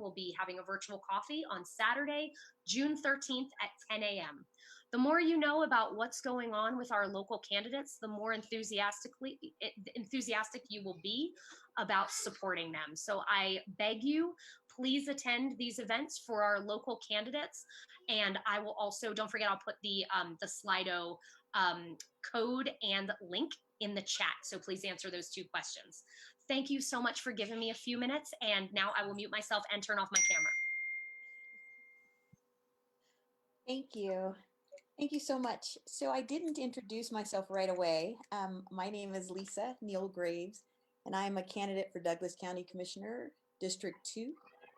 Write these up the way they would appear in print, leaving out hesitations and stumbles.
will be having a virtual coffee on Saturday, June 13th at 10 a.m. The more you know about what's going on with our local candidates, the more enthusiastic you will be about supporting them. So I beg you, please attend these events for our local candidates. And I will also, don't forget, I'll put the Slido code and link in the chat. So please answer those 2 questions. Thank you so much for giving me a few minutes. And now I will mute myself and turn off my camera. Thank you. Thank you so much. So I didn't introduce myself right away. My name is Lisa Neal Graves, and I'm a candidate for Douglas County Commissioner, District 2.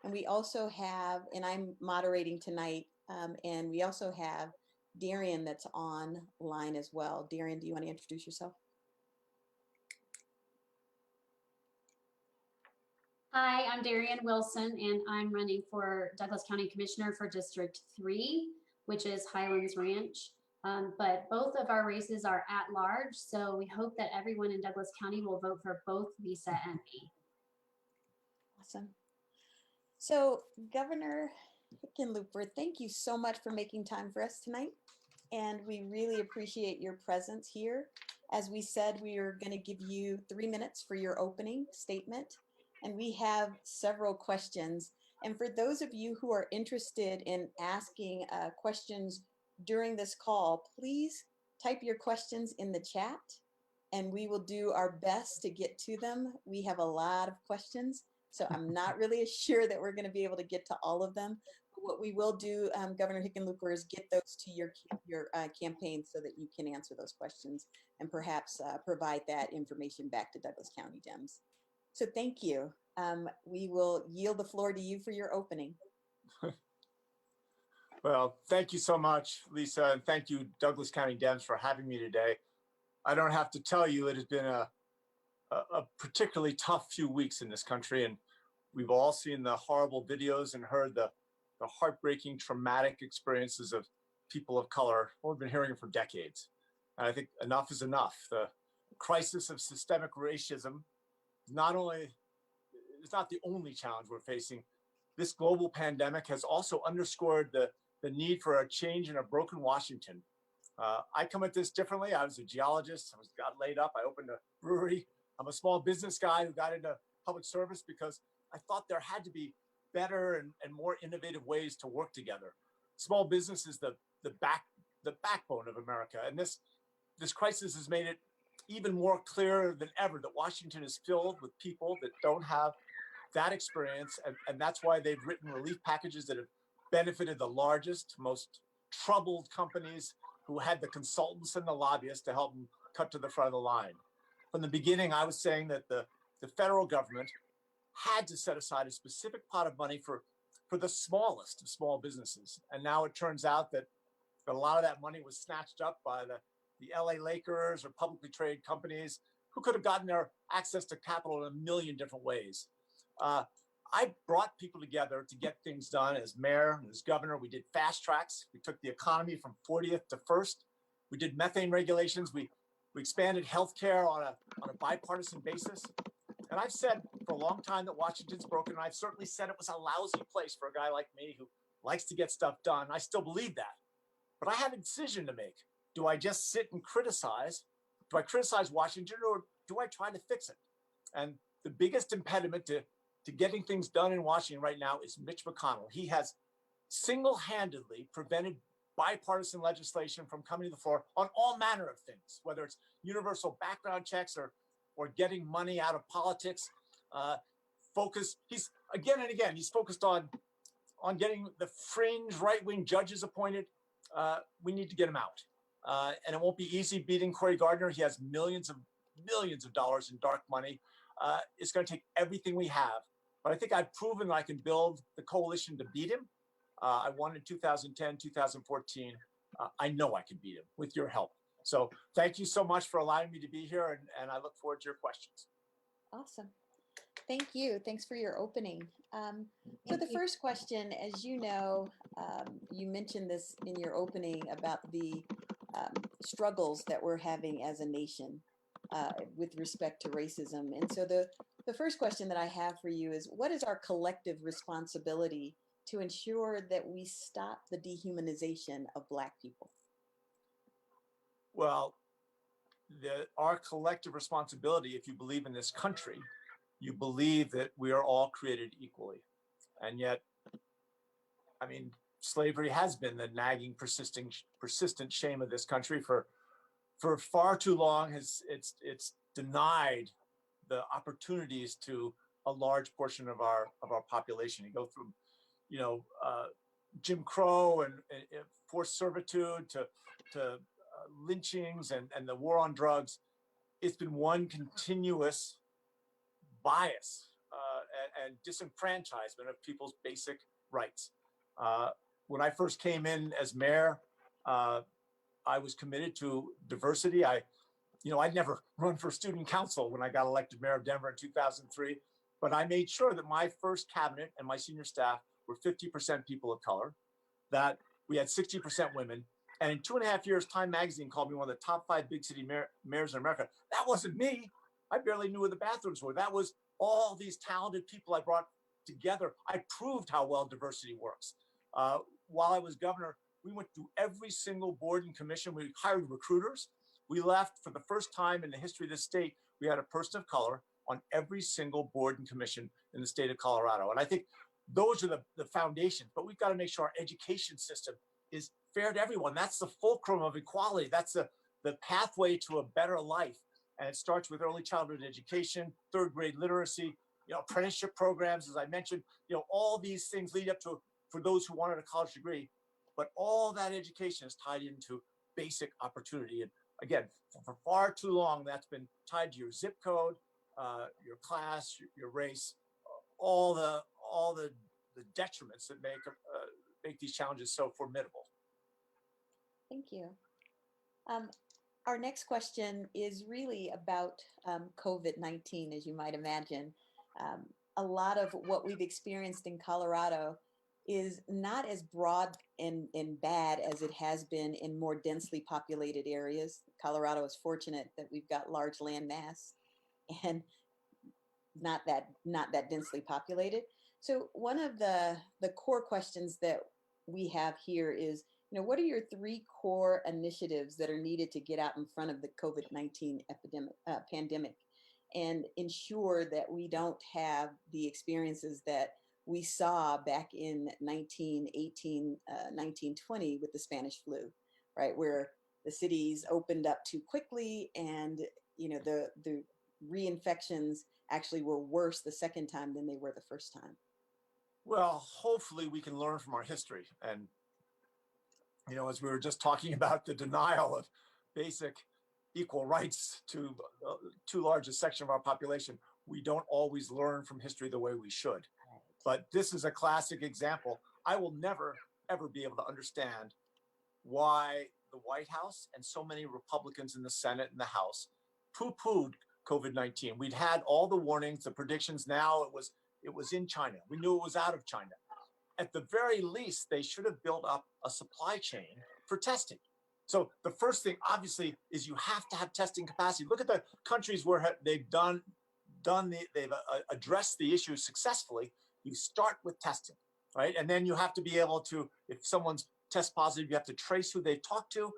And we also have, and I'm moderating tonight, and we also have Darian that's online as well. Darian, do you want to introduce yourself? Hi, I'm Darian Wilson, and I'm running for Douglas County Commissioner for District 3, which is Highlands Ranch. But both of our races are at large, so we hope that everyone in Douglas County will vote for both Lisa and me. Awesome. So Governor Hickenlooper, thank you so much for making time for us tonight. And we really appreciate your presence here. As we said, we are going to give you 3 minutes for your opening statement. And we have several questions. And for those of you who are interested in asking questions during this call, please type your questions in the chat and we will do our best to get to them. We have a lot of questions, so I'm not really sure that we're going to be able to get to all of them. But what we will do, Governor Hickenlooper, is get those to your campaign so that you can answer those questions and perhaps provide that information back to Douglas County Dems. So thank you. We will yield the floor to you for your opening. Well, thank you so much, Lisa, and thank you, Douglas County Dems, for having me today. I don't have to tell you, it has been a particularly tough few weeks in this country, and we've all seen the horrible videos and heard the heartbreaking, traumatic experiences of people of color. Well, we've been hearing it for decades. And I think enough is enough. The crisis of systemic racism is not the only challenge we're facing. This global pandemic has also underscored the need for a change in a broken Washington. I come at this differently. I was a geologist. Got laid up. I opened a brewery. I'm a small business guy who got into public service because I thought there had to be better and more innovative ways to work together. Small business is the backbone of America, and this crisis has made it even more clear than ever that Washington is filled with people that don't have that experience, and that's why they've written relief packages that have benefited the largest, most troubled companies who had the consultants and the lobbyists to help them cut to the front of the line. From the beginning, I was saying that the federal government had to set aside a specific pot of money for the smallest of small businesses. And now it turns out that a lot of that money was snatched up by the LA Lakers or publicly traded companies who could have gotten their access to capital in a million different ways. I brought people together to get things done as mayor and as governor. We did fast tracks. We took the economy from 40th to 1st. We did methane regulations. We expanded healthcare on a bipartisan basis. And I've said for a long time that Washington's broken, and I've certainly said it was a lousy place for a guy like me who likes to get stuff done. I still believe that. But I have a decision to make. Do I just sit and criticize? Do I criticize Washington, or do I try to fix it? And the biggest impediment to getting things done in Washington right now is Mitch McConnell. He has single-handedly prevented bipartisan legislation from coming to the floor on all manner of things, whether it's universal background checks or getting money out of politics. He's again and again, he's focused on getting the fringe right-wing judges appointed. We need to get him out. And it won't be easy beating Cory Gardner. He has millions of dollars in dark money. It's going to take everything we have. But I think I've proven that I can build the coalition to beat him. I won in 2010, 2014. I know I can beat him with your help. So thank you so much for allowing me to be here, and I look forward to your questions. Awesome. Thank you. Thanks for your opening. So the first question, as you know, you mentioned this in your opening about the struggles that we're having as a nation with respect to racism. And so the the first question that I have for you is, what is our collective responsibility to ensure that we stop the dehumanization of Black people? Well, our collective responsibility, if you believe in this country, you believe that we are all created equally. And yet, I mean, slavery has been the nagging, persistent shame of this country for far too long. It's denied the opportunities to a large portion of our population. You go from, Jim Crow and forced servitude to lynchings and the war on drugs. It's been one continuous bias and disenfranchisement of people's basic rights. When I first came in as mayor, I was committed to diversity. I'd never run for student council when I got elected mayor of Denver in 2003, but I made sure that my first cabinet and my senior staff were 50% people of color, that we had 60% women. And in 2.5 years, Time Magazine called me one of the top 5 big city mayors in America. That wasn't me. I barely knew where the bathrooms were. That was all these talented people I brought together. I proved how well diversity works. While I was governor, we went through every single board and commission. We hired recruiters. We left for the first time in the history of this state. We had a person of color on every single board and commission in the state of Colorado. And I think those are the foundations, but we've got to make sure our education system is fair to everyone. That's the fulcrum of equality. That's the pathway to a better life. And it starts with early childhood education, 3rd grade literacy, apprenticeship programs, as I mentioned, all these things lead up to, for those who wanted a college degree, but all that education is tied into basic opportunity. And again, for far too long, that's been tied to your zip code, your class, your race, all the detriments that make these challenges so formidable. Thank you. Our next question is really about COVID-19, as you might imagine. A lot of what we've experienced in Colorado is not as broad and bad as it has been in more densely populated areas. Colorado is fortunate that we've got large land mass and not that densely populated. So one of the core questions that we have here is, what are your 3 core initiatives that are needed to get out in front of the COVID-19 pandemic and ensure that we don't have the experiences that we saw back in 1918, 1920 with the Spanish flu, right? Where the cities opened up too quickly and, the reinfections actually were worse the second time than they were the first time. Well, hopefully we can learn from our history. And, as we were just talking about the denial of basic equal rights to too large a section of our population, we don't always learn from history the way we should. But this is a classic example. I will never, ever be able to understand why the White House and so many Republicans in the Senate and the House poo-pooed COVID-19. We'd had all the warnings, the predictions. Now it was in China. We knew it was out of China. At the very least, they should have built up a supply chain for testing. So the first thing, obviously, is you have to have testing capacity. Look at the countries where they've addressed the issue successfully. You start with testing, right? And then you have to be able to, if someone's test positive, you have to trace who they talked to,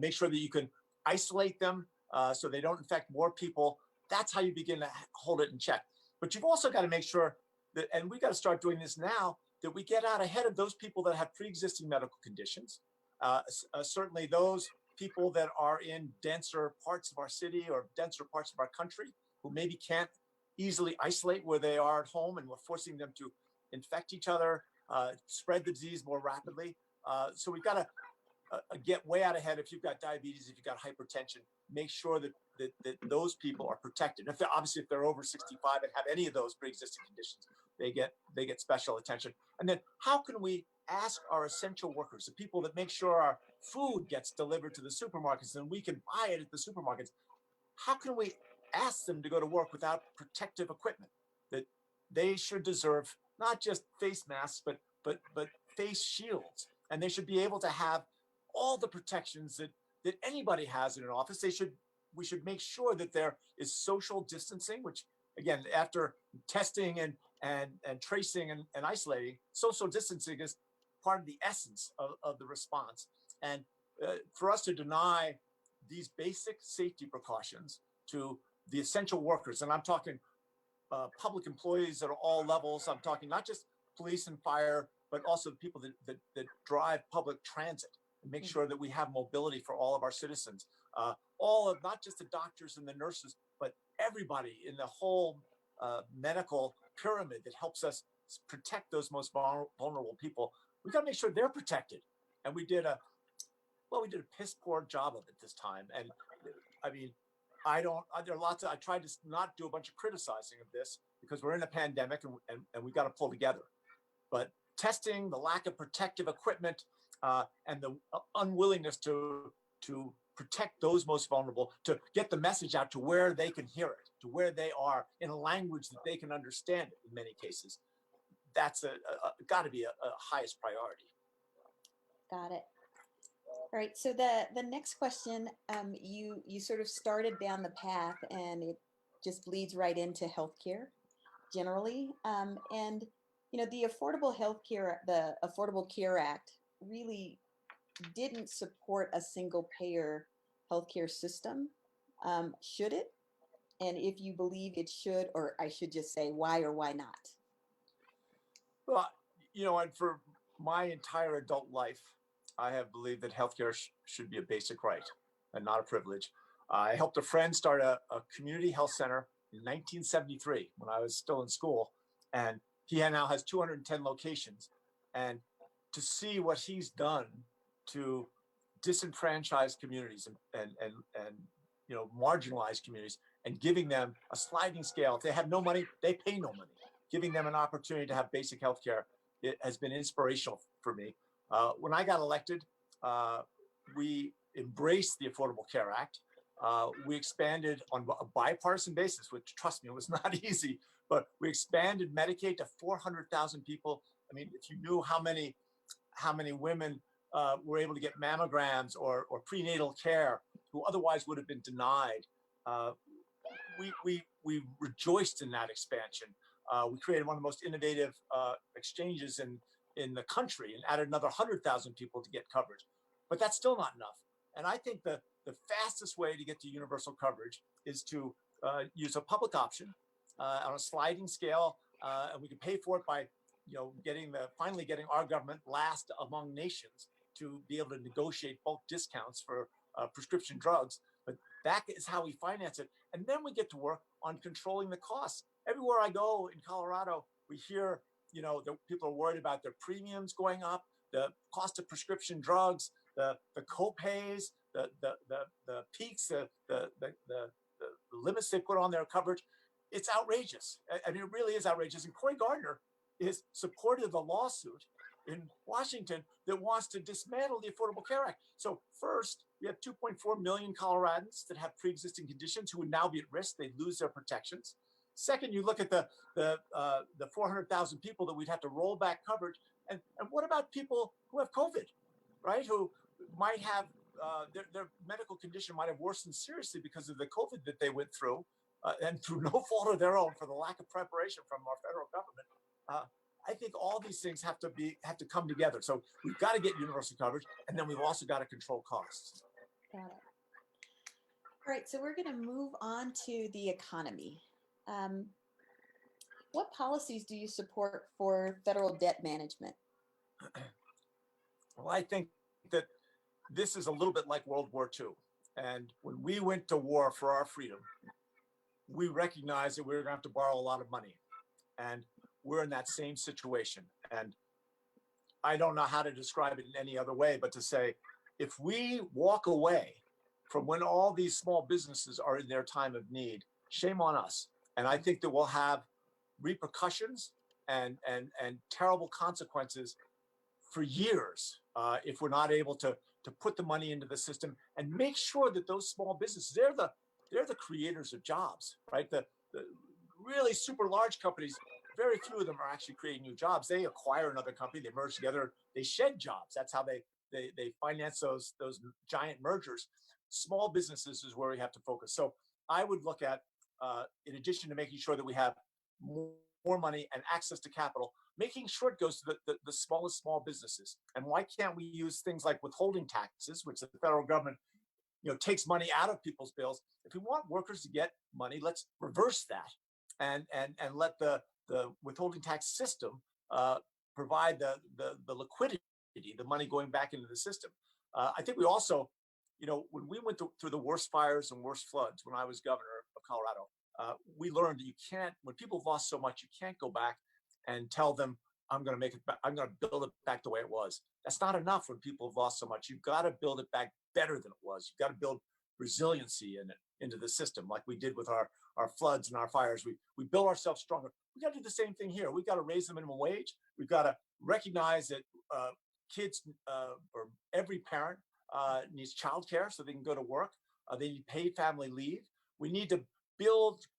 make sure that you can isolate them so they don't infect more people. That's how you begin to hold it in check. But you've also got to make sure that, and we got to start doing this now, that we get out ahead of those people that have pre-existing medical conditions. Certainly those people that are in denser parts of our city or denser parts of our country who maybe can't easily isolate where they are at home, and we're forcing them to infect each other, spread the disease more rapidly. So we've got to get way out ahead. If you've got diabetes, if you've got hypertension, make sure that those people are protected. If they're over 65 and have any of those pre-existing conditions, they get special attention. And then how can we ask our essential workers, the people that make sure our food gets delivered to the supermarkets and we can buy it at the supermarkets, how can we ask them to go to work without protective equipment? That they should deserve not just face masks, but face shields. And they should be able to have all the protections that anybody has in an office. We should make sure that there is social distancing, which again, after testing and tracing and isolating, social distancing is part of the essence of the response. And for us to deny these basic safety precautions to the essential workers, and I'm talking public employees at all levels. I'm talking not just police and fire, but also the people that drive public transit and make sure that we have mobility for all of our citizens. All of not just the doctors and the nurses, but everybody in the whole medical pyramid that helps us protect those most vulnerable people. We got to make sure they're protected. And we did a piss poor job of it this time. And I mean, there are lots of, I tried to not do a bunch of criticizing of this because we're in a pandemic and we got to pull together. But testing, the lack of protective equipment, and the unwillingness to protect those most vulnerable, to get the message out to where they can hear it, to where they are in a language that they can understand it in many cases. That's got to be a highest priority. Got it. All right. So the next question, you sort of started down the path, and it just bleeds right into healthcare generally. And you know, the Affordable Care Act really didn't support a single payer healthcare system. Should it? And if you believe it should, or I should just say why or why not? Well, you know, and for my entire adult life, I have believed that healthcare should be a basic right and not a privilege. I helped a friend start a community health center in 1973 when I was still in school, and he now has 210 locations. And to see what he's done to disenfranchised communities and you know, marginalized communities, and giving them a sliding scale. If they have no money, they pay no money. Giving them an opportunity to have basic health care, it has been inspirational for me. When I got elected, we embraced the Affordable Care Act. We expanded on a bipartisan basis, which, trust me, was not easy, but we expanded Medicaid to 400,000 people. I mean, if you knew how many women were able to get mammograms or prenatal care who otherwise would have been denied, we rejoiced in that expansion. We created one of the most innovative exchanges in the country and added another 100,000 people to get coverage. But that's still not enough. And I think the fastest way to get to universal coverage is to use a public option on a sliding scale, and we can pay for it by, you know, finally getting our government last among nations to be able to negotiate bulk discounts for prescription drugs. But that is how we finance it. And then we get to work on controlling the costs. Everywhere I go in Colorado, we hear, you know, that people are worried about their premiums going up, the cost of prescription drugs, the co-pays, the peaks, the limits they put on their coverage. It's outrageous. I mean, it really is outrageous. And Cory Gardner is supportive of the lawsuit in Washington that wants to dismantle the Affordable Care Act. So first, we have 2.4 million Coloradans that have pre-existing conditions who would now be at risk. They'd lose their protections. Second, you look at the 400,000 people that we'd have to roll back coverage. And what about people who have COVID, right? Who might have their medical condition might have worsened seriously because of the COVID that they went through, and through no fault of their own, for the lack of preparation from our federal government. I think all these things have to come together. So we've got to get universal coverage, and then we've also got to control costs. Got it. All right, so we're going to move on to the economy. What policies do you support for federal debt management? Well, I think that this is a little bit like World War II. And when we went to war for our freedom, we recognized that we were going to have to borrow a lot of money. And we're in that same situation. And I don't know how to describe it in any other way, but to say, if we walk away from when all these small businesses are in their time of need, shame on us. And I think that we'll have repercussions and terrible consequences for years if we're not able to put the money into the system and make sure that those small businesses, they're the creators of jobs, right? The really super large companies, very few of them are actually creating new jobs. They acquire another company, they merge together, they shed jobs. That's how they finance those giant mergers. Small businesses is where we have to focus. So I would look at in addition to making sure that we have more money and access to capital, making sure it goes to the smallest small businesses. And why can't we use things like withholding taxes, which the federal government takes money out of people's bills? If we want workers to get money, let's reverse that and let the withholding tax system provide the liquidity, the money going back into the system. I think we also, when we went through the worst fires and worst floods when I was governor of Colorado, we learned that you can't, when people have lost so much, you can't go back and tell them, I'm going to make it back, I'm going to build it back the way it was. That's not enough when people have lost so much. You've got to build it back better than it was. You've got to build resiliency into the system, like we did with our floods and our fires. We build ourselves stronger. We got to do the same thing here. We got to raise the minimum wage. We've got to recognize that kids or every parent needs childcare so they can go to work. They need paid family leave. We need to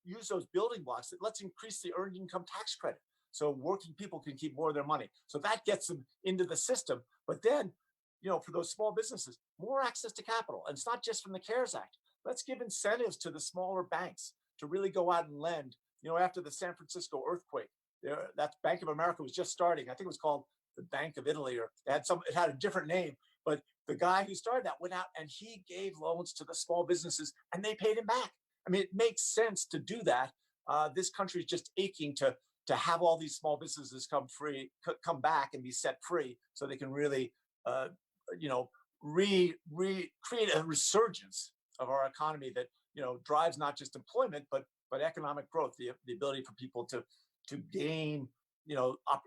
use those building blocks that let's increase the earned income tax credit so working people can keep more of their money. So that gets them into the system. But then, for those small businesses, more access to capital. And it's not just from the CARES Act. Let's give incentives to the smaller banks to really go out and lend. After the San Francisco earthquake, that Bank of America was just starting. I think it was called the Bank of Italy, or it had a different name. But the guy who started that went out and he gave loans to the small businesses and they paid him back. I mean, it makes sense to do that. This country is just aching to have all these small businesses come back and be set free, so they can really, create a resurgence of our economy that drives not just employment but economic growth, the ability for people to gain.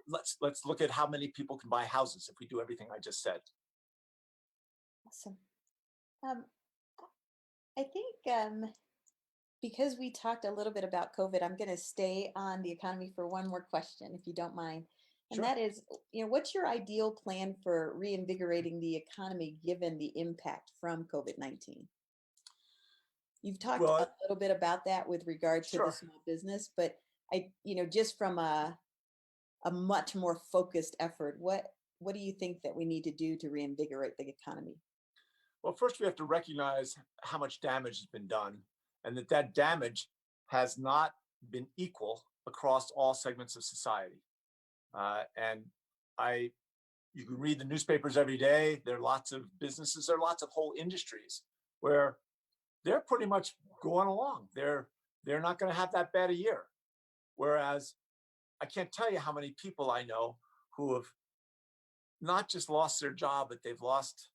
Let's look at how many people can buy houses if we do everything I just said. Awesome. Um, I think because we talked a little bit about COVID, I'm going to stay on the economy for one more question, if you don't mind. And Sure. that is, what's your ideal plan for reinvigorating the economy given the impact from COVID-19? You've talked a Well, little bit about that with regard to the sure. small business, but just from a much more focused effort, what do you think that we need to do to reinvigorate the economy? Well, first we have to recognize how much damage has been done, and that damage has not been equal across all segments of society. And you can read the newspapers every day. There are lots of businesses, there are lots of whole industries where they're pretty much going along. They're not going to have that bad a year. Whereas I can't tell you how many people I know who have not just lost their job, but they've lost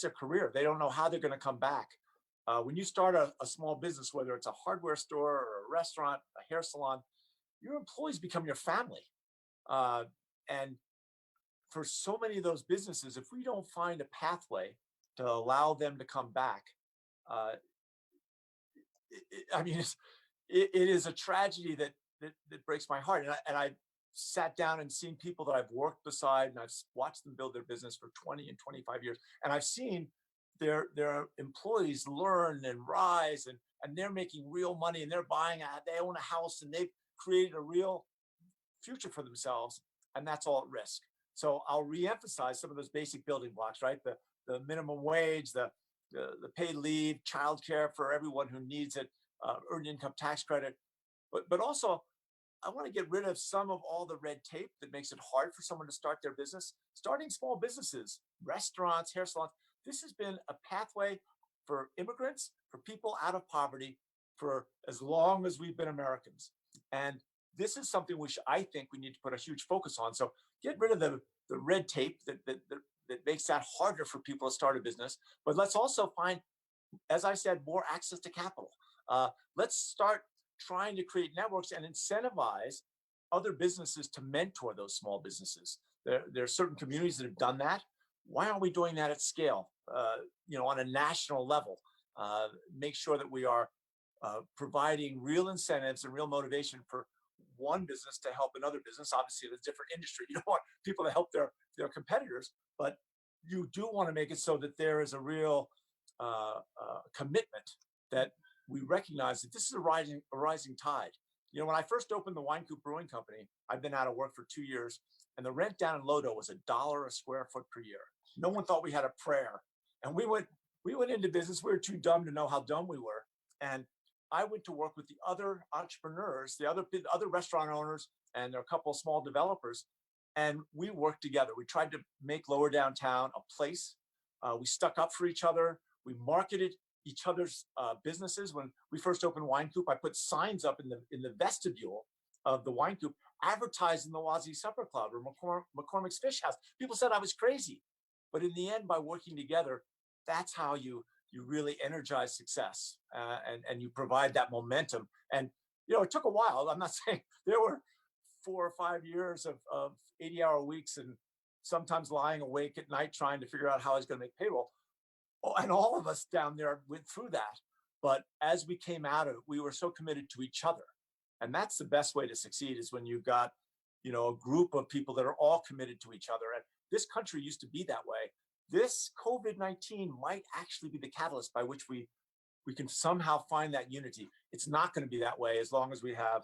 their career. They don't know how they're going to come back. When you start a small business, whether it's a hardware store or a restaurant, a hair salon, your employees become your family. And for so many of those businesses, if we don't find a pathway to allow them to come back, uh, I mean, it is a tragedy that breaks my heart. And I sat down and seen people that I've worked beside, and I've watched them build their business for 20 and 25 years. And I've seen their employees learn and rise, and they're making real money, and they own a house, and they've created a real future for themselves. And that's all at risk. So I'll reemphasize some of those basic building blocks, right? The minimum wage, the paid leave, childcare for everyone who needs it, earned income tax credit. But also, I want to get rid of some of all the red tape that makes it hard for someone to start their business. Starting small businesses, restaurants, hair salons, this has been a pathway for immigrants, for people out of poverty, for as long as we've been Americans. And this is something which I think we need to put a huge focus on. So get rid of the red tape that makes that harder for people to start a business. But let's also find, as I said, more access to capital. Let's start trying to create networks and incentivize other businesses to mentor those small businesses. There are certain communities that have done that. Why aren't we doing that at scale? On a national level, make sure that we are providing real incentives and real motivation for one business to help another business. Obviously, it's a different industry. You don't want people to help their competitors, but you do want to make it so that there is a real commitment that we recognize that this is a rising tide. When I first opened the Wine Coop Brewing Company, I've been out of work for 2 years, and the rent down in Lodo was $1 a square foot per year. No one thought we had a prayer, and we went into business. We were too dumb to know how dumb we were, and I went to work with the other entrepreneurs, the other restaurant owners, and there are a couple of small developers, and we worked together. We tried to make Lower Downtown a place. We stuck up for each other. We marketed each other's businesses. When we first opened Wine Coop, I put signs up in the vestibule of the Wine Coop advertising the Wazee Supper Club or McCormick's Fish House. People said I was crazy, but in the end, by working together, that's how you really energize success, and you provide that momentum. And it took a while. I'm not saying there were 4 or 5 years of 80-hour weeks and sometimes lying awake at night trying to figure out how I was going to make payroll. Oh, and all of us down there went through that. But as we came out of it, we were so committed to each other. And that's the best way to succeed, is when you've got, a group of people that are all committed to each other. And this country used to be that way. This COVID-19 might actually be the catalyst by which we can somehow find that unity. It's not going to be that way as long as we have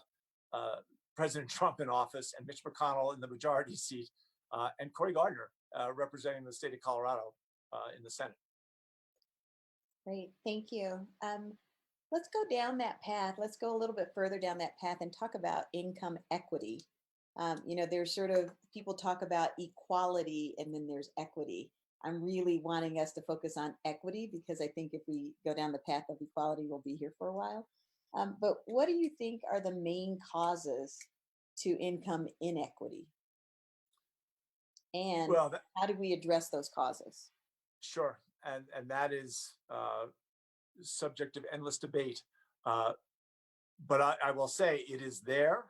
President Trump in office and Mitch McConnell in the majority seat, and Cory Gardner representing the state of Colorado in the Senate. Great, thank you. Let's go down that path. Let's go a little bit further down that path and talk about income equity. There's sort of, people talk about equality and then there's equity. I'm really wanting us to focus on equity because I think if we go down the path of equality, we'll be here for a while. But what do you think are the main causes to income inequity? And how do we address those causes? Sure. And that is subject of endless debate. But I will say it is there.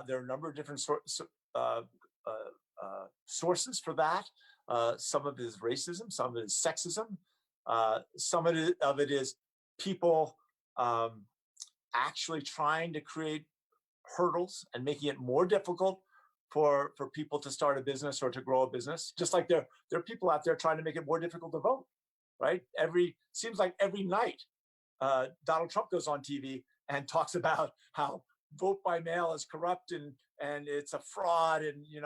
There are a number of different sources for that. Some of it is racism, some of it is sexism, some of it is people actually trying to create hurdles and making it more difficult for people to start a business or to grow a business. Just like there are people out there trying to make it more difficult to vote, right? Seems like every night Donald Trump goes on TV and talks about how vote by mail is corrupt and it's a fraud, and he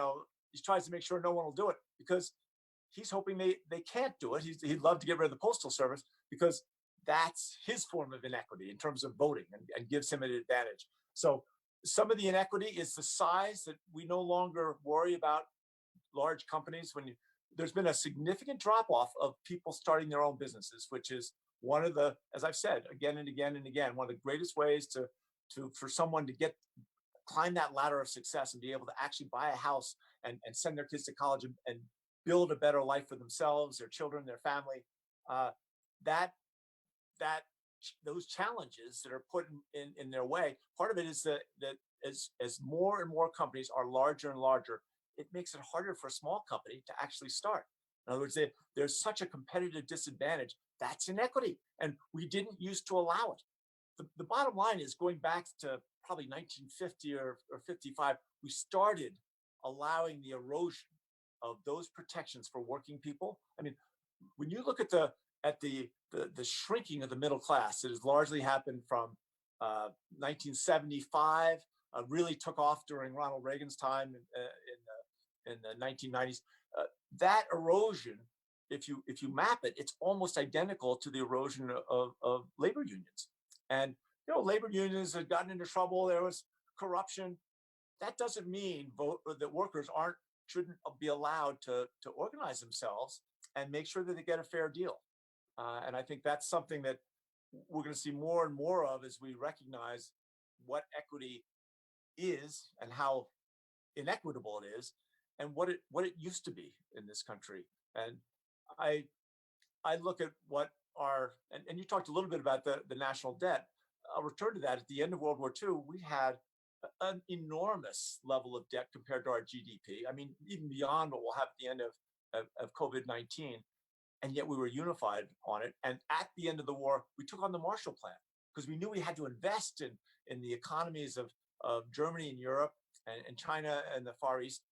tries to make sure no one will do it because he's hoping they can't do it. He'd love to get rid of the Postal Service because that's his form of inequity in terms of voting and gives him an advantage. So some of the inequity is the size, that we no longer worry about large companies. There's been a significant drop off of people starting their own businesses, which is one of the, as I've said again and again and again, one of the greatest ways for someone to climb that ladder of success and be able to actually buy a house and send their kids to college and build a better life for themselves, their children, their family. Those challenges that are put in their way, part of it is that as more and more companies are larger and larger, it makes it harder for a small company to actually start. In other words, there's such a competitive disadvantage. That's inequity, and we didn't used to allow it. The bottom line is, going back to probably 1950 or 55, we started allowing the erosion of those protections for working people. I mean, when you look at the shrinking of the middle class, it has largely happened from 1975, really took off during Ronald Reagan's time in the 1990s. That erosion, if you map it, it's almost identical to the erosion of labor unions. And labor unions had gotten into trouble. There was corruption. That doesn't mean that workers shouldn't be allowed to organize themselves and make sure that they get a fair deal. And I think that's something that we're going to see more and more of as we recognize what equity is and how inequitable it is, and what it used to be in this country. And I look at what and you talked a little bit about the national debt. I'll return to that. At the end of World War II, we had an enormous level of debt compared to our GDP. I mean, even beyond what we'll have at the end of COVID-19. And yet we were unified on it. And at the end of the war, we took on the Marshall Plan because we knew we had to invest in the economies of Germany and Europe and China and the Far East,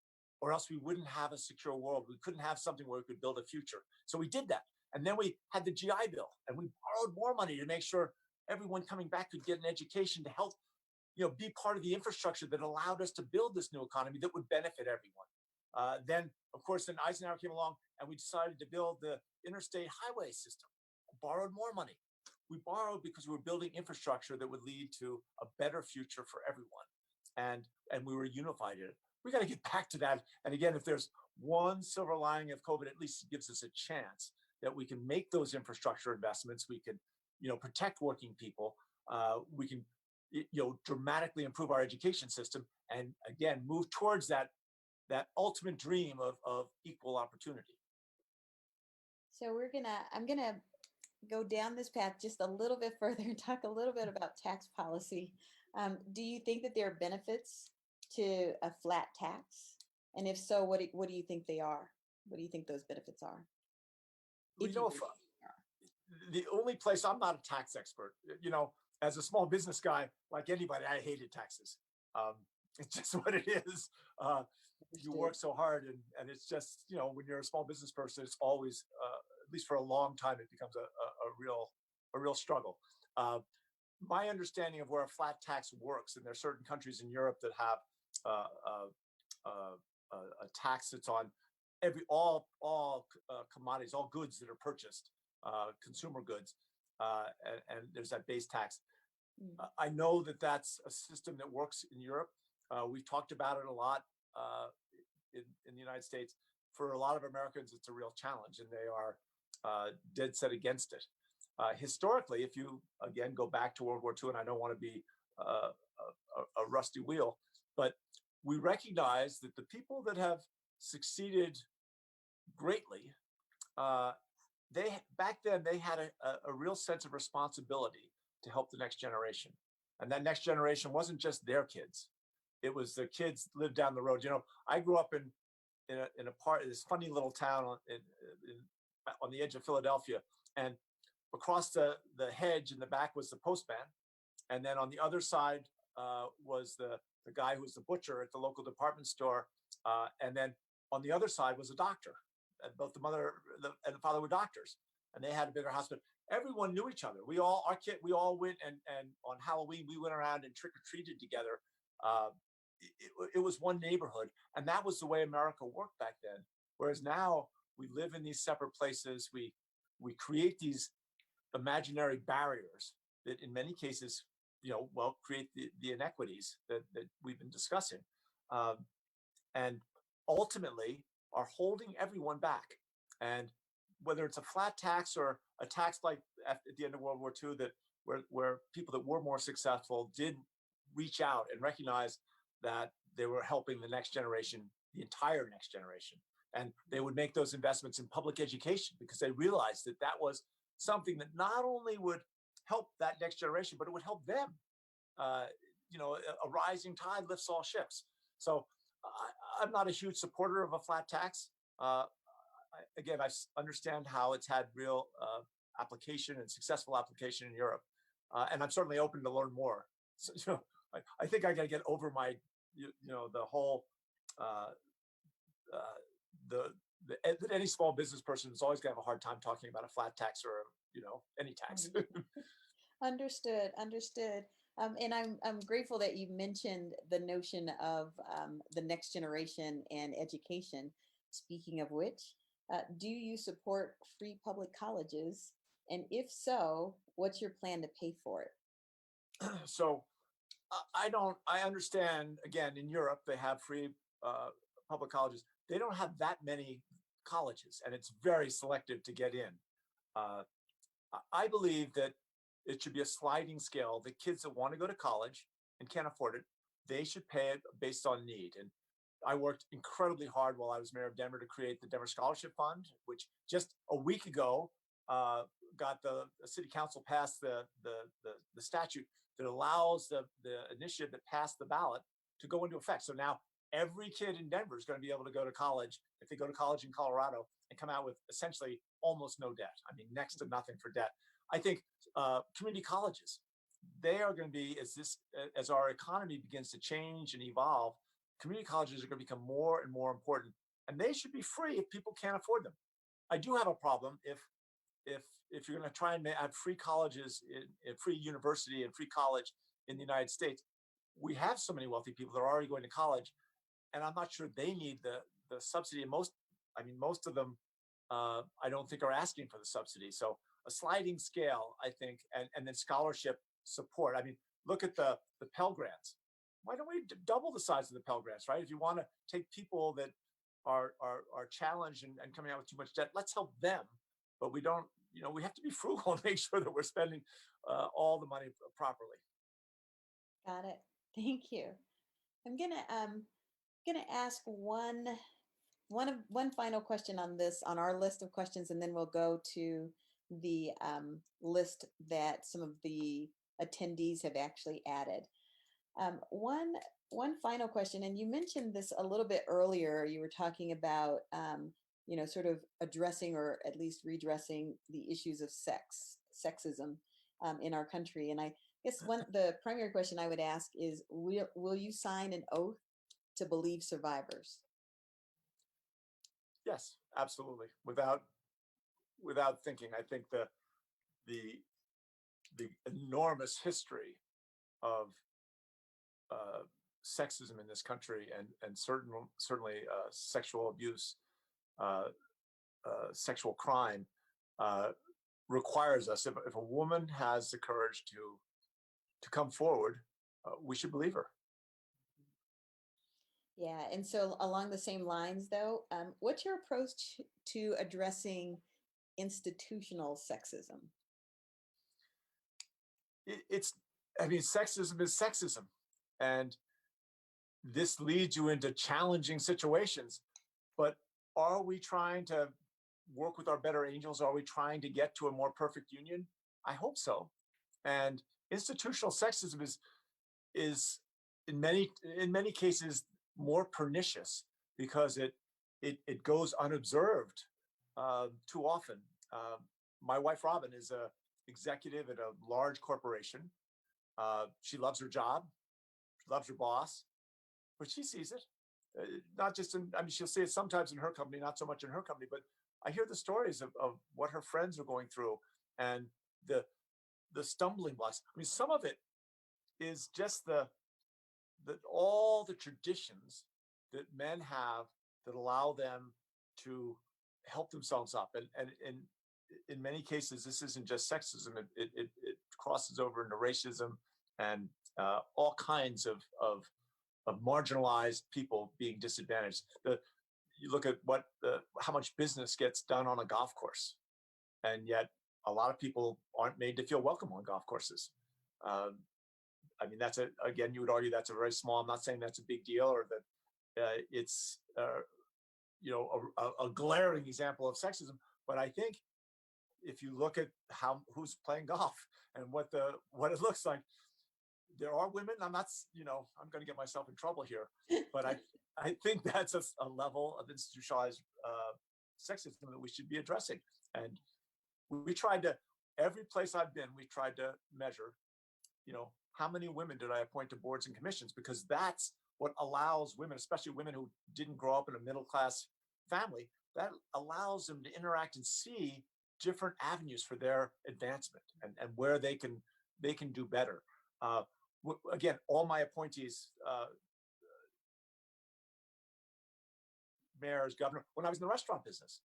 or else we wouldn't have a secure world. We couldn't have something where we could build a future. So we did that. And then we had the GI Bill, and we borrowed more money to make sure everyone coming back could get an education to help be part of the infrastructure that allowed us to build this new economy that would benefit everyone. Then, of course, then Eisenhower came along, and we decided to build the interstate highway system, borrowed more money. we borrowed because we were building infrastructure that would lead to a better future for everyone. And we were unified in it. We got to get back to that. And again, if there's one silver lining of COVID, at least it gives us a chance that we can make those infrastructure investments. We can, protect working people. We can, dramatically improve our education system, and again, move towards that ultimate dream of equal opportunity. So I'm gonna go down this path just a little bit further and talk a little bit about tax policy. Do you think that there are benefits to a flat tax? And if so, what do you think they are? What do you think those benefits are? Well, If you think they are. the only place, I'm not a tax expert. As a small business guy, like anybody, I hated taxes. Um, it's just what it is. You Understood. work so hard, and it's just, when you're a small business person, it's always, at least for a long time, it becomes a real struggle. Uh, my understanding of where a flat tax works, and there are certain countries in Europe that have uh, a tax that's on all commodities, all goods that are purchased, consumer goods, and there's that base tax. I know that that's a system that works in Europe. We've talked about it a lot in the United States. For a lot of Americans, it's a real challenge, and they are dead set against it. Historically, if you again go back to World War II, and I don't want to be a rusty wheel, but we recognize that the people that have succeeded greatly, they back then they had a real sense of responsibility to help the next generation, and that next generation wasn't just their kids; it was the kids lived down the road. I grew up in a part of this funny little town on the edge of Philadelphia, and across the hedge in the back was the postman, and then on the other side was the guy who was the butcher at the local department store, and then on the other side was a doctor. And both the mother and the father were doctors, and they had a bigger hospital. Everyone knew each other. We all went, and on Halloween we went around and trick or treated together. It was one neighborhood, and that was the way America worked back then. Whereas now we live in these separate places. We create these imaginary barriers that in many cases, create the inequities that we've been discussing, and ultimately are holding everyone back. And whether it's a flat tax or a tax like at the end of World War II, that where people that were more successful did reach out and recognize that they were helping the next generation, the entire next generation. And they would make those investments in public education because they realized that that was something that not only would help that next generation, but it would help them. A rising tide lifts all ships. So I'm not a huge supporter of a flat tax. I understand how it's had real application and successful application in Europe, and I'm certainly open to learn more. So, I think I got to get over my, the whole that any small business person is always going to have a hard time talking about a flat tax or any tax. Understood. And I'm grateful that you mentioned the notion of the next generation and education. Speaking of which, do you support free public colleges? And if so, what's your plan to pay for it? So I understand, again, in Europe, they have free public colleges. They don't have that many colleges, and it's very selective to get in. I believe that it should be a sliding scale. The kids that want to go to college and can't afford it, they should pay it based on need. And I worked incredibly hard while I was mayor of Denver to create the Denver Scholarship Fund, which just a week ago got the city council passed the statute that allows the initiative that passed the ballot to go into effect. So now every kid in Denver is going to be able to go to college if they go to college in Colorado and come out with essentially almost no debt. I mean, next to nothing for debt. I think community colleges, they are going to be, as our economy begins to change and evolve, community colleges are going to become more and more important, and they should be free if people can't afford them. I do have a problem if you're going to try and have free colleges, in free university and free college in the United States. We have so many wealthy people that are already going to college, and I'm not sure they need the subsidy. And most of them, I don't think are asking for the subsidy. So a sliding scale, I think, and then scholarship support. I mean, look at the Pell Grants. Why don't we double the size of the Pell Grants, right? If you want to take people that are challenged and coming out with too much debt, let's help them. But we don't, we have to be frugal and make sure that we're spending all the money properly. Got it. Thank you. I'm gonna ask one final question on our list of questions, and then we'll go to the list that some of the attendees have actually added. One final question, and you mentioned this a little bit earlier. You were talking about sort of addressing or at least redressing the issues of sexism in our country. And I guess the primary question I would ask is, will you sign an oath to believe survivors? Yes, absolutely. Without thinking, I think the enormous history of sexism in this country and certainly sexual abuse, sexual crime requires us. If a woman has the courage to come forward, we should believe her. Yeah, and so along the same lines, though, what's your approach to addressing institutional sexism? Sexism is sexism, and this leads you into challenging situations. But are we trying to work with our better angels? Are we trying to get to a more perfect union? I hope so. And institutional sexism is in many cases more pernicious because it goes unobserved too often. My wife Robin is a executive at a large corporation. She loves her job, she loves her boss, but she sees it. Not just she'll see it sometimes in her company, not so much in her company, but I hear the stories of what her friends are going through and the stumbling blocks. Some of it is just all the traditions that men have that allow them to help themselves up. And in many cases, this isn't just sexism. It crosses over into racism and all kinds of marginalized people being disadvantaged. You look at how much business gets done on a golf course, and yet a lot of people aren't made to feel welcome on golf courses. Again, you would argue that's a very small. I'm not saying that's a big deal or that it's a glaring example of sexism. But I think if you look at who's playing golf and what it looks like, there are women. I'm not, I'm going to get myself in trouble here, but I think that's a level of institutionalized sexism that we should be addressing. And we tried to, every place I've been, we tried to measure, how many women did I appoint to boards and commissions? Because that's what allows women, especially women who didn't grow up in a middle-class family, that allows them to interact and see different avenues for their advancement and where they can do better. Again, all my appointees, mayors, governor, when I was in the restaurant business,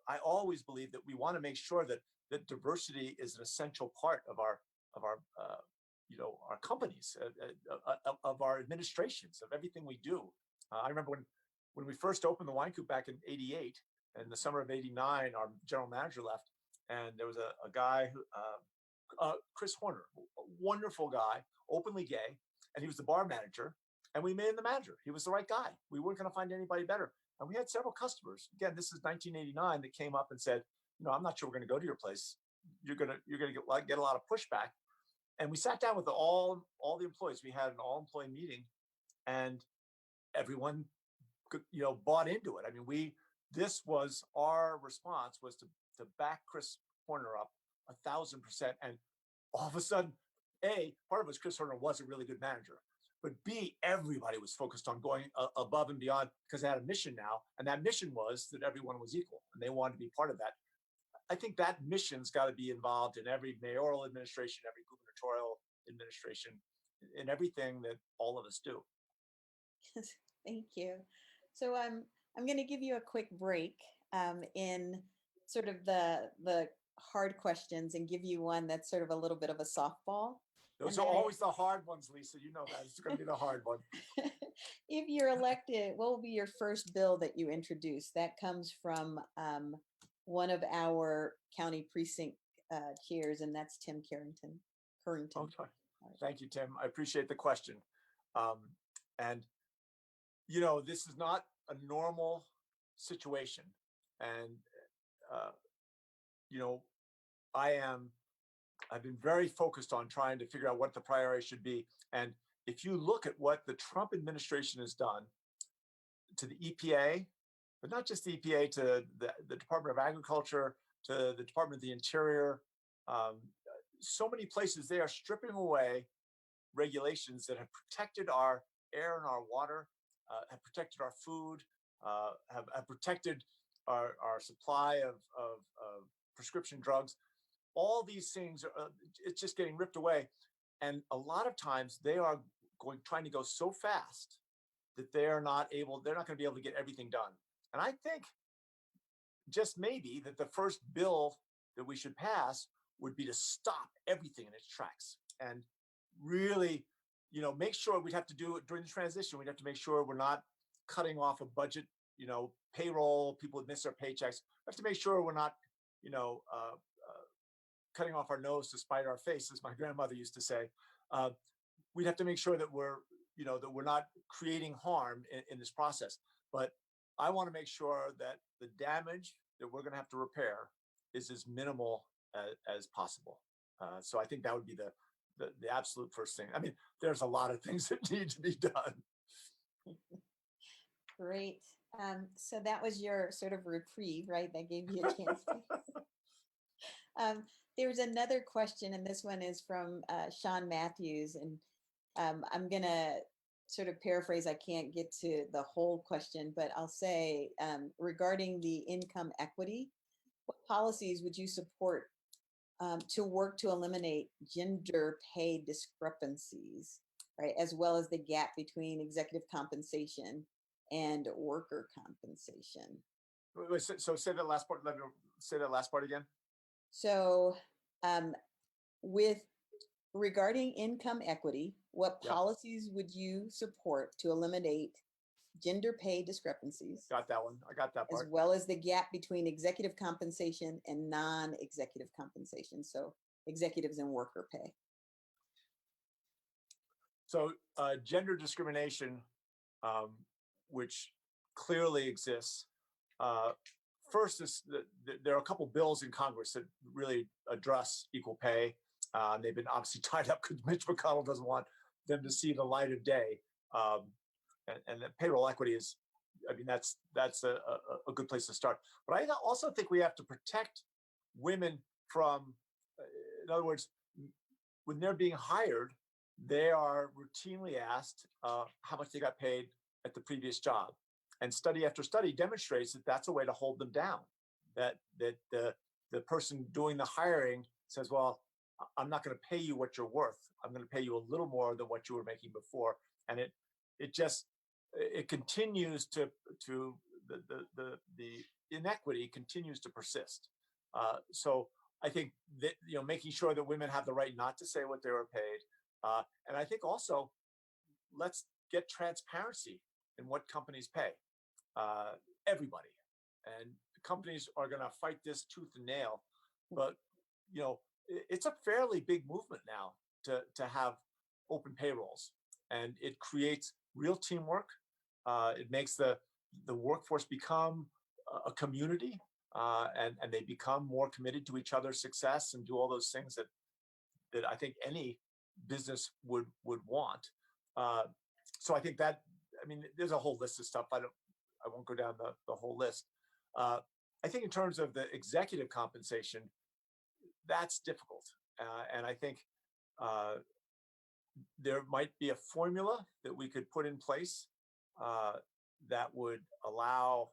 I always believed that we want to make sure that diversity is an essential part of our companies, of our administrations, of everything we do. I remember when we first opened the Wine Coop back in '88, in the summer of '89, our general manager left, and there was a guy who, Chris Horner, a wonderful guy, openly gay, and he was the bar manager, and we made him the manager. He was the right guy. We weren't going to find anybody better. And we had several customers. Again, this is 1989 that came up and said, I'm not sure we're going to go to your place. You're going to get a lot of pushback. And we sat down with all the employees. We had an all-employee meeting, and everyone, bought into it. This was our response, was to back Chris Horner up 1,000%. And all of a sudden, A, part of it was Chris Horner was a really good manager, but B, everybody was focused on going above and beyond because they had a mission now, and that mission was that everyone was equal, and they wanted to be part of that. I think that mission's got to be involved in every mayoral administration, every gubernatorial administration, in everything that all of us do. Thank you. So I'm going to give you a quick break in sort of the hard questions and give you one that's sort of a little bit of a softball. Those And are that always the hard ones, Lisa. You know that. It's going to be the hard one. if you're elected, what will be your first bill that you introduce? That comes from one of our county precinct chairs, and that's Tim Currington. Okay. Thank you, Tim. I appreciate the question. And, you know, this is not a normal situation. And, you know, I've been very focused on trying to figure out what the priority should be. And if you look at what the Trump administration has done to the EPA, but not just the EPA, to the Department of Agriculture, to the Department of the Interior, so many places they are stripping away regulations that have protected our air and our water, have protected our food, have protected our supply of prescription drugs. All these things it's just getting ripped away, and a lot of times they are trying to go so fast that they're not going to be able to get everything done. And I think just maybe that the first bill that we should pass would be to stop everything in its tracks and really, you know, make sure we'd have to do it during the transition. We'd have to make sure we're not cutting off a budget, you know, payroll, people would miss their paychecks. We have to make sure we're not, you know, cutting off our nose to spite our face, as my grandmother used to say. We'd have to make sure that we're not creating harm in this process. But I want to make sure that the damage that we're going to have to repair is as minimal as possible. So I think that would be the absolute first thing. I mean, there's a lot of things that need to be done. Great. So that was your sort of reprieve, right? That gave you a chance to. There's another question, and this one is from Sean Matthews, and I'm going to sort of paraphrase. I can't get to the whole question, but I'll say regarding the income equity, what policies would you support to work to eliminate gender pay discrepancies, right, as well as the gap between executive compensation and worker compensation? So say that last part. Let me say that last part again. So, with regarding income equity, what policies would you support to eliminate gender pay discrepancies? Got that one. I got that part. As well as the gap between executive compensation and non-executive compensation. So executives and worker pay. So gender discrimination, which clearly exists. First is there are a couple bills in Congress that really address equal pay. They've been obviously tied up because Mitch McConnell doesn't want them to see the light of day. And the payroll equity is, I mean, that's a good place to start. But I also think we have to protect women from, in other words, when they're being hired, they are routinely asked how much they got paid at the previous job. And study after study demonstrates that that's a way to hold them down. That the person doing the hiring says, well, I'm not going to pay you what you're worth. I'm going to pay you a little more than what you were making before. And it continues to the inequity continues to persist. So I think that, you know, making sure that women have the right not to say what they were paid. And I think also let's get transparency in what companies pay everybody. And companies are going to fight this tooth and nail. But, you know, it's a fairly big movement now to have open payrolls, and it creates real teamwork. It makes the workforce become a community, and they become more committed to each other's success and do all those things that I think any business would want. So I think that, I mean, there's a whole list of stuff. I won't go down the whole list. I think in terms of the executive compensation, that's difficult. And I think there might be a formula that we could put in place that would allow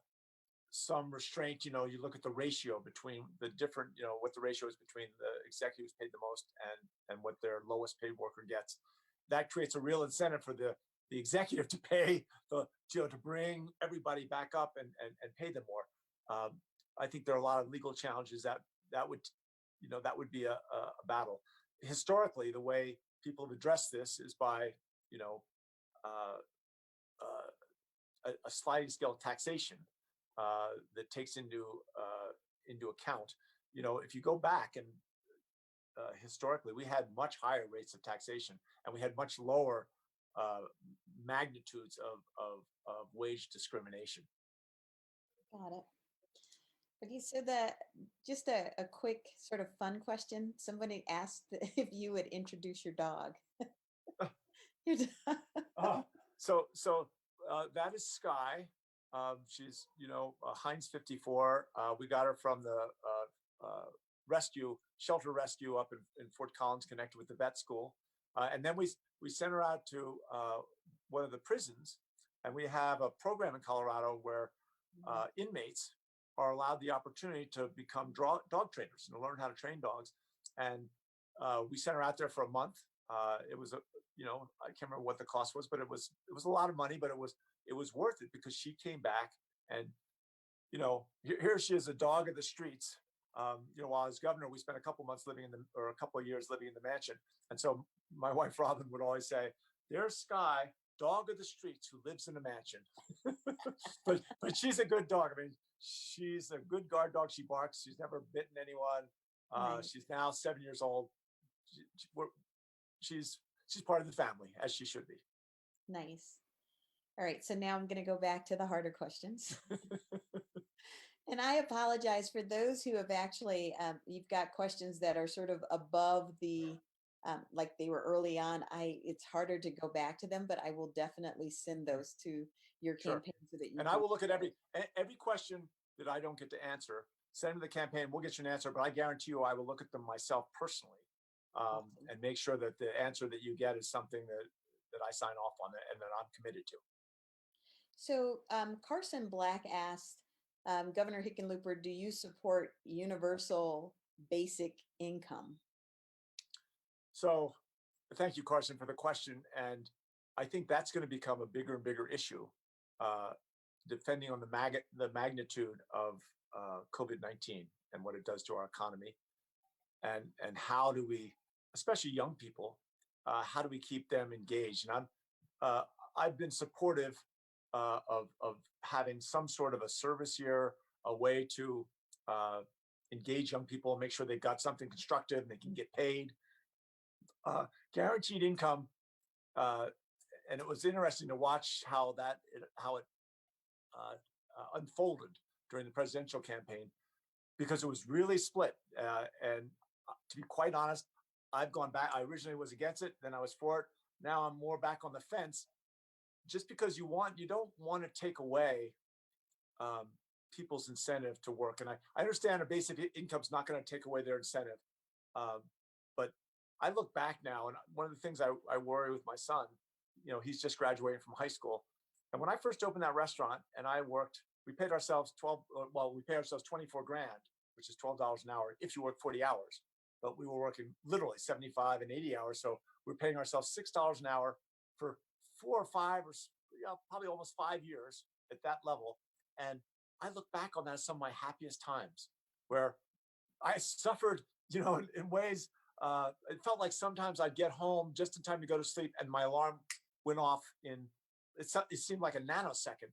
some restraint. You know, you look at the ratio between the different, you know, what the ratio is between the executives paid the most and what their lowest paid worker gets. That creates a real incentive for the executive to pay to bring everybody back up and pay them more. I think there are a lot of legal challenges that would that would be a battle. Historically, the way people have addressed this is by, uh, a sliding scale taxation that takes into account, if you go back and historically, we had much higher rates of taxation, and we had much lower uh, magnitudes of wage discrimination. Got it. Okay, so just a quick sort of fun question. Somebody asked if you would introduce your dog. Your dog. So that is Sky. She's Heinz 54. We got her from the shelter rescue up in Fort Collins, connected with the vet school, and then we sent her out to one of the prisons, and we have a program in Colorado where inmates are allowed the opportunity to become dog trainers and to learn how to train dogs. And we sent her out there for a month. It was I can't remember what the cost was, but it was a lot of money, but it was worth it, because she came back and here she is, a dog of the streets. While as governor, we spent a couple of years living in the mansion. And so my wife Robin would always say, "There's Sky, dog of the streets, who lives in a mansion." but she's a good dog. I mean, she's a good guard dog. She barks. She's never bitten anyone. Right. She's now 7 years old. She's part of the family, as she should be. Nice. All right, so now I'm going to go back to the harder questions. And I apologize for those who have actually, you've got questions that are sort of above like they were early on. It's harder to go back to them, but I will definitely send those to your Sure. campaign so that you And can. I will look at every question that I don't get to answer. Send to the campaign. We'll get you an answer, but I guarantee you, I will look at them myself personally, Awesome. and make sure that the answer that you get is something that I sign off on and that I'm committed to. So Carson Black asked, Governor Hickenlooper, do you support universal basic income? So thank you, Carson, for the question. And I think that's going to become a bigger and bigger issue, depending on the magnitude of COVID-19 and what it does to our economy. And how do we, especially young people, how do we keep them engaged? And I've been supportive of having some sort of a service year, a way to engage young people and make sure they've got something constructive and they can get paid. Guaranteed income, and it was interesting to watch how it unfolded during the presidential campaign, because it was really split. And to be quite honest, I've gone back. I originally was against it, then I was for it. Now I'm more back on the fence. Just because you don't want to take away people's incentive to work. And I understand a basic income is not going to take away their incentive. But I look back now, and one of the things I worry with my son, he's just graduating from high school. And when I first opened that restaurant and we paid ourselves 24 grand, which is $12 an hour if you work 40 hours. But we were working literally 75 and 80 hours. So we're paying ourselves $6 an hour for 4 or 5 or probably almost 5 years at that level. And I look back on that as some of my happiest times, where I suffered, in ways. It felt like sometimes I'd get home just in time to go to sleep, and my alarm went off it seemed like a nanosecond.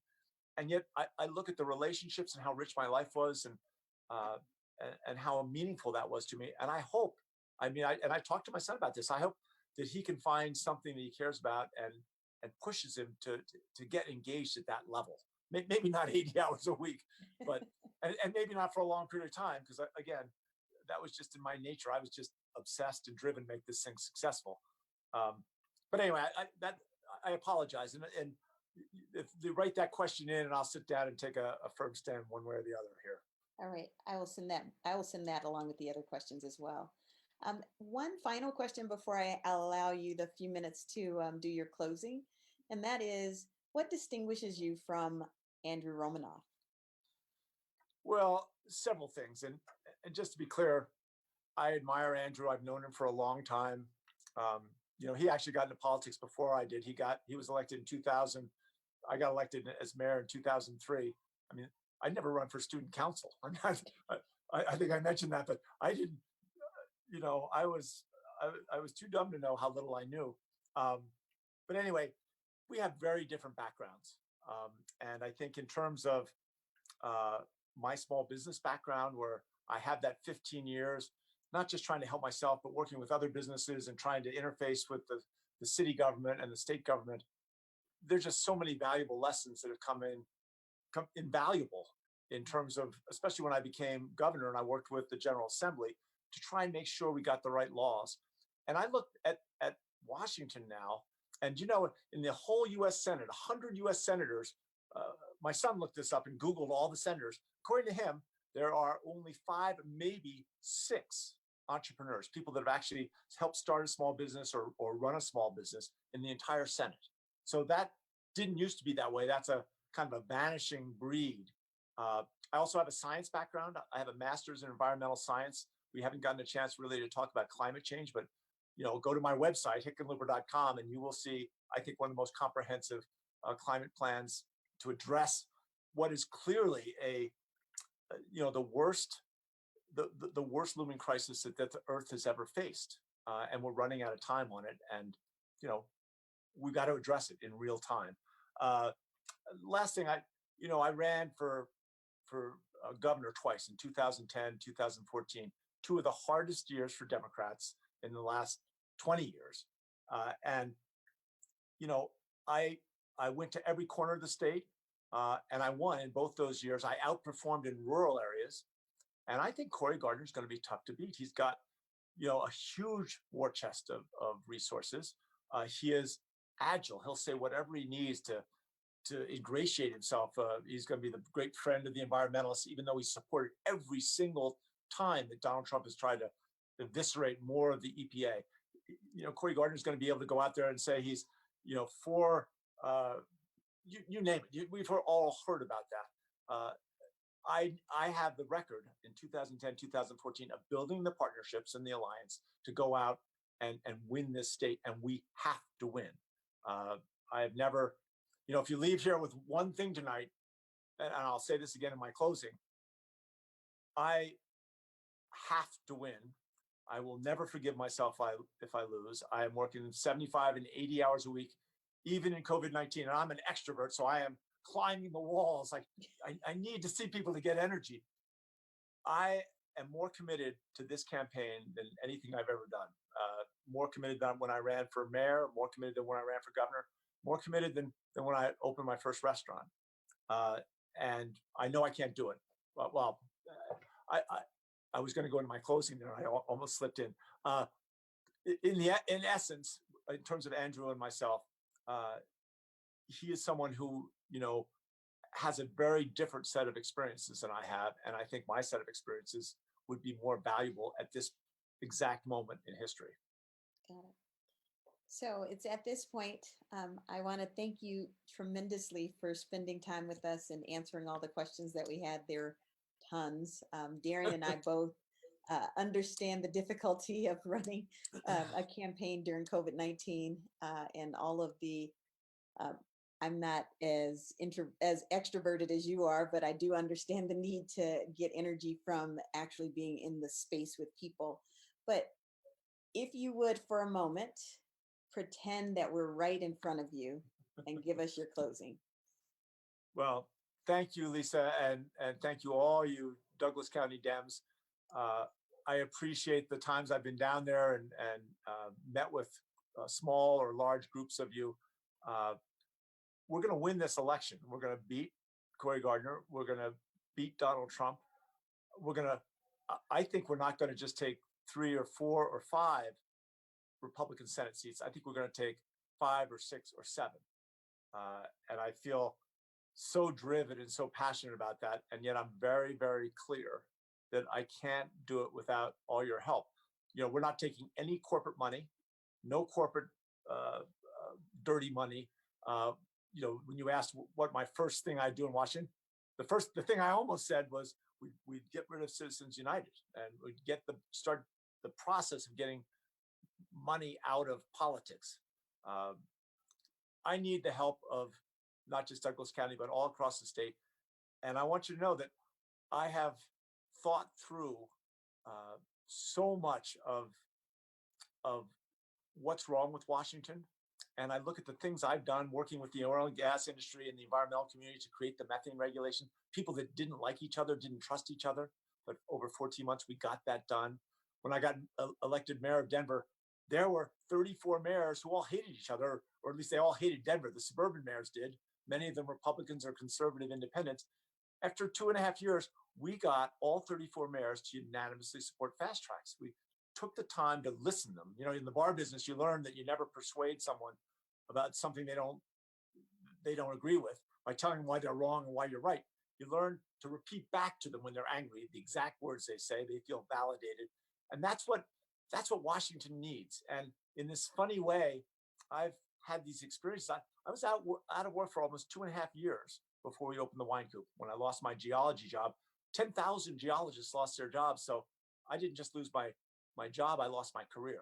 And yet I look at the relationships and how rich my life was, and how meaningful that was to me. And I hope, I talked to my son about this. I hope that he can find something that he cares about and pushes him to get engaged at that level. Maybe not 80 hours a week, but and maybe not for a long period of time, because again, that was just in my nature. I was just obsessed and driven to make this thing successful. But anyway, I apologize, and if they write that question in, and I'll sit down and take a firm stand one way or the other here. All right, I will send that along with the other questions as well. One final question before I'll allow you the few minutes to do your closing, and that is, what distinguishes you from Andrew Romanoff? Well, several things, and just to be clear, I admire Andrew. I've known him for a long time. He actually got into politics before I did. He was elected in 2000. I got elected as mayor in 2003. I mean, I never run for student council. I think I mentioned that, but I didn't. I was too dumb to know how little I knew. Um, but anyway, we have very different backgrounds. And I think in terms of uh, my small business background, where I have that 15 years, not just trying to help myself, but working with other businesses and trying to interface with the city government and the state government, there's just so many valuable lessons that have come invaluable in terms of, especially when I became governor and I worked with the General Assembly to try and make sure we got the right laws. And I looked at Washington now, and in the whole U.S. Senate, 100 U.S. senators. Uh, my son looked this up and Googled all the senators. According to him, there are only 5, maybe 6 entrepreneurs, people that have actually helped start a small business or run a small business in the entire Senate. So that didn't used to be that way. That's a kind of a vanishing breed. Uh, I also have a science background. I have a master's in environmental science. We haven't gotten a chance really to talk about climate change, but go to my website, hickenlooper.com, and you will see, I think, one of the most comprehensive climate plans to address what is clearly the worst, the worst looming crisis that the Earth has ever faced, and we're running out of time on it, and we've got to address it in real time. Last thing, I ran for governor twice in 2010, 2014, 2 of the hardest years for Democrats in the last 20 years. And, I went to every corner of the state and I won in both those years. I outperformed in rural areas. And I think Cory Gardner is going to be tough to beat. He's got, a huge war chest of resources. He is agile. He'll say whatever he needs to ingratiate himself. He's going to be the great friend of the environmentalists, even though he supported every single time that Donald Trump has tried to eviscerate more of the EPA. Cory Gardner is going to be able to go out there and say he's, for you name it. We've all heard about that. I have the record in 2010, 2014 of building the partnerships and the alliance to go out and win this state, and we have to win. I have never, if you leave here with one thing tonight, and I'll say this again in my closing, I have to win. I will never forgive myself if I lose. I am working 75 and 80 hours a week, even in COVID-19, and I'm an extrovert, so I am climbing the walls. I need to see people to get energy. I am more committed to this campaign than anything I've ever done. More committed than when I ran for mayor, more committed than when I ran for governor, more committed than when I opened my first restaurant. And I know I can't do it. Well, I was going to go into my closing there. I almost slipped in. In essence, in terms of Andrew and myself, he is someone who, has a very different set of experiences than I have. And I think my set of experiences would be more valuable at this exact moment in history. Got it. So it's at this point, I want to thank you tremendously for spending time with us and answering all the questions that we had. There are tons. Darian and I both understand the difficulty of running a campaign during COVID-19 and all of the, I'm not as extroverted as you are, but I do understand the need to get energy from actually being in the space with people. But if you would, for a moment, pretend that we're right in front of you and give us your closing. Well, thank you, Lisa, and thank you all you Douglas County Dems. I appreciate the times I've been down there and met with small or large groups of you. We're going to win this election. We're going to beat Cory Gardner. We're going to beat Donald Trump. I think we're not going to just take 3 or 4 or 5 Republican Senate seats. I think we're going to take 5 or 6 or 7. And I feel so driven and so passionate about that. And yet I'm very, very clear that I can't do it without all your help. We're not taking any corporate money, no corporate dirty money. When you asked what my first thing I do in Washington, the thing I almost said was we'd get rid of Citizens United and we'd start the process of getting money out of politics. I need the help of not just Douglas County, but all across the state. And I want you to know that I have thought through so much of what's wrong with Washington. And I look at the things I've done working with the oil and gas industry and the environmental community to create the methane regulation. People that didn't like each other, didn't trust each other. But over 14 months, we got that done. When I got elected mayor of Denver, there were 34 mayors who all hated each other, or at least they all hated Denver. The suburban mayors did. Many of them Republicans or conservative independents. After 2.5 years, we got all 34 mayors to unanimously support fast tracks. We took the time to listen to them. You know, in the bar business, you learn that you never persuade someone about something they don't agree with by telling them why they're wrong and why you're right. You learn to repeat back to them when they're angry, the exact words they say, they feel validated. And that's what Washington needs. And in this funny way, I've had these experiences. I was out of work for almost 2.5 years before we opened the wine coop. When I lost my geology job, 10,000 geologists lost their jobs. So I didn't just lose my job, I lost my career.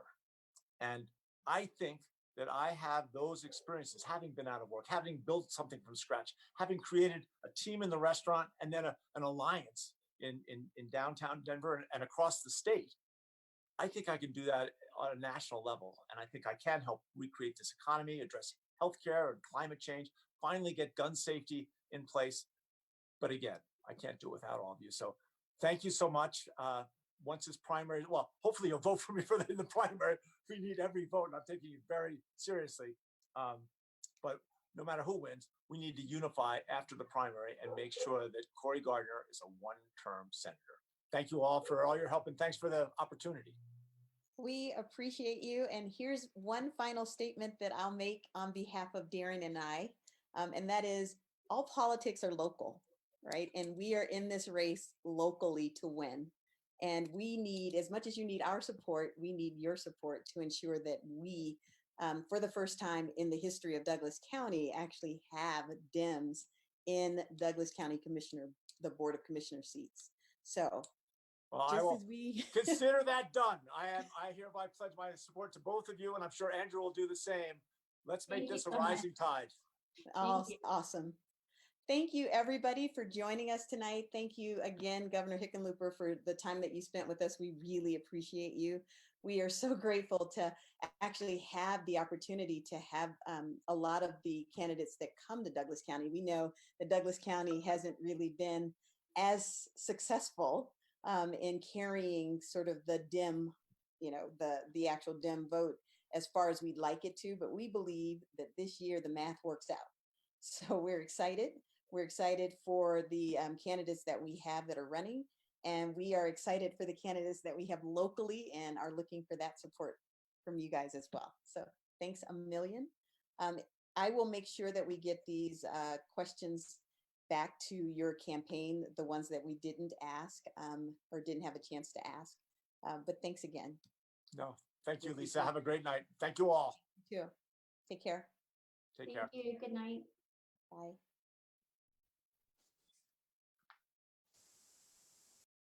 And I think that I have those experiences, having been out of work, having built something from scratch, having created a team in the restaurant and then an alliance in downtown Denver and across the state. I think I can do that on a national level. And I think I can help recreate this economy, address healthcare and climate change, finally get gun safety in place. But again, I can't do it without all of you. So thank you so much. Once this primary, well, hopefully you'll vote for me for the primary. We need every vote, and I'm taking it very seriously. But no matter who wins, we need to unify after the primary and make sure that Cory Gardner is a one-term senator. Thank you all for all your help, and thanks for the opportunity. We appreciate you. And here's one final statement that I'll make on behalf of Darren and I, and that is all politics are local, right? And we are in this race locally to win. And we need, as much as you need our support, we need your support to ensure that we, for the first time in the history of Douglas County, actually have Dems in Douglas County the Board of Commissioner seats. So well, just I will as we consider that done. I hereby pledge my support to both of you, and I'm sure Andrew will do the same. Let's make this a rising tide. Awesome. Thank you, everybody, for joining us tonight. Thank you again, Governor Hickenlooper, for the time that you spent with us. We really appreciate you. We are so grateful to actually have the opportunity to have a lot of the candidates that come to Douglas County. We know that Douglas County hasn't really been as successful in carrying sort of the Dem, the actual Dem vote as far as we'd like it to, but we believe that this year the math works out. So we're excited. We're excited for the candidates that we have that are running, and we are excited for the candidates that we have locally and are looking for that support from you guys as well. So thanks a million. I will make sure that we get these questions back to your campaign, the ones that we didn't ask or didn't have a chance to ask. But thanks again. No, thank you, Lisa. Have a great night. Thank you all. You too. Take care. Take care. Thank you. Good night. Bye.